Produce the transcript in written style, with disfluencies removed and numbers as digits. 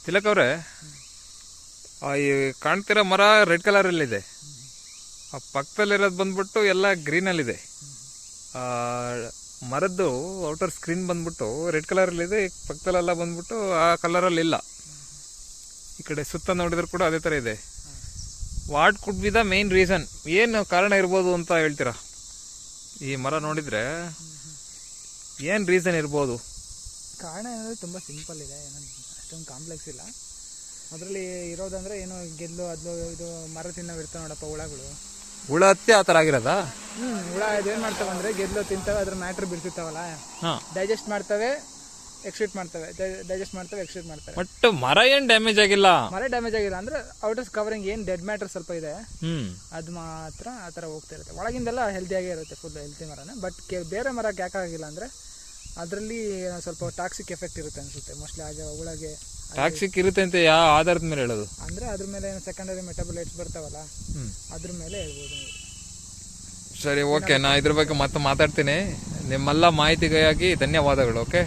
ತಿಲಕ್ ಅವ್ರೆ, ಈ ಕಾಣ್ತಿರೋ ಮರ ರೆಡ್ ಕಲರಲ್ಲಿದೆ. ಆ ಪಕ್ಕದಲ್ಲಿರೋದು ಬಂದ್ಬಿಟ್ಟು ಎಲ್ಲ ಗ್ರೀನಲ್ಲಿದೆ. ಮರದ್ದು ಔಟರ್ ಸ್ಕ್ರೀನ್ ಬಂದ್ಬಿಟ್ಟು ರೆಡ್ ಕಲರಲ್ಲಿದೆ, ಪಕ್ಕದಲ್ಲೆಲ್ಲ ಬಂದ್ಬಿಟ್ಟು ಆ ಕಲರಲ್ಲಿಲ್ಲ. ಈ ಕಡೆ ಸುತ್ತ ನೋಡಿದ್ರೆ ಕೂಡ ಅದೇ ಥರ ಇದೆ. What could be the main reason? ಏನು ಕಾರಣ ಇರ್ಬೋದು ಅಂತ ಹೇಳ್ತೀರಾ? ಈ ಮರ ನೋಡಿದರೆ ಏನು ರೀಸನ್ ಇರ್ಬೋದು? ಕಾರಣ ಏನಂದರೆ ತುಂಬ ಸಿಂಪಲ್ ಇದೆ, ಏನೋ ಅಷ್ಟೊಂದು ಕಾಂಪ್ಲೆಕ್ಸ್ ಇಲ್ಲ. ಅದರಲ್ಲಿ ಇರೋದಂದರೆ ಏನೋ ಗೆಲ್ಲು ಅದು ಇದು ಮರ ತಿನ್ನೋವಿರ್ತಾವೆ ನೋಡಪ್ಪ, ಹುಳಗಳು. ಹುಳ ಹತ್ತಿ ಆ ಥರ ಆಗಿರೋದಾ? ಹುಳ ಇದೇನು ಮಾಡ್ತಾವೆ ಅಂದರೆ ಗೆಲ್ಲು ತಿಂತವೆ, ಅದ್ರ ಮ್ಯಾಟ್ರ್ ಬಿಡ್ತಿರ್ತಾವಲ್ಲ, ಡೈಜೆಸ್ಟ್ ಮಾಡ್ತವೆ, ಎಕ್ಸ್ಟ್ರೀಟ್ ಮಾಡ್ತವೆ, ಡೈಜೆಸ್ಟ್ ಮಾಡ್ತವೆ, ಎಕ್ಸ್ಟ್ರೀಟ್ ಮಾಡ್ತವೆ. ಬಟ್ ಮರ ಏನು ಡ್ಯಾಮೇಜ್ ಆಗಿಲ್ಲ. ಮರ ಡ್ಯಾಮೇಜ್ ಆಗಿಲ್ಲ ಅಂದರೆ ಔಟರ್ ಕವರಿಂಗ್ ಏನು ಡೆಡ್ ಮ್ಯಾಟರ್ ಸ್ವಲ್ಪ ಇದೆ, ಅದು ಮಾತ್ರ ಆ ಥರ ಹೋಗ್ತಾ ಇರುತ್ತೆ. ಒಳಗಿಂದೆಲ್ಲ ಹೆಲ್ದಿಯಾಗೇ ಇರುತ್ತೆ, ಫುಲ್ ಹೆಲ್ತಿ ಮರನೇ. ಬಟ್ ಬೇರೆ ಮರಕ್ಕೆ ಯಾಕಾಗಿಲ್ಲ ಅಂದರೆ ಅದರಲ್ಲಿ ಸ್ವಲ್ಪ ಟಾಕ್ಸಿಕ್ ಎಫೆಕ್ಟ್ ಇರುತ್ತೆ ಅನಿಸುತ್ತೆ ಮೋಸ್ಟ್ಲಿ. ಆಗ ಹುಳಗೆ ಟಾಕ್ಸಿಕ್ ಇರುತ್ತೆ ಅಂತ ಯಾವ ಆಧಾರದ ಮೇಲೆ ಹೇಳೋದು? ಅಂದರೆ ಅದ್ರ ಮೇಲೆ ಸೆಕೆಂಡರಿ ಮೆಟಾಬಲೈಟ್ಸ್ ಬರ್ತಾವಲ್ಲ, ಅದ್ರ ಮೇಲೆ ಹೇಳ್ಬೋದು ನೀವು. ಸರಿ, ಓಕೆ, ನಾ ಇದ್ರ ಬಗ್ಗೆ ಮತ್ತೆ ಮಾತಾಡ್ತೀನಿ. ನಿಮ್ಮೆಲ್ಲ ಮಾಹಿತಿಗಾಗಿ ಧನ್ಯವಾದಗಳು. ಓಕೆ.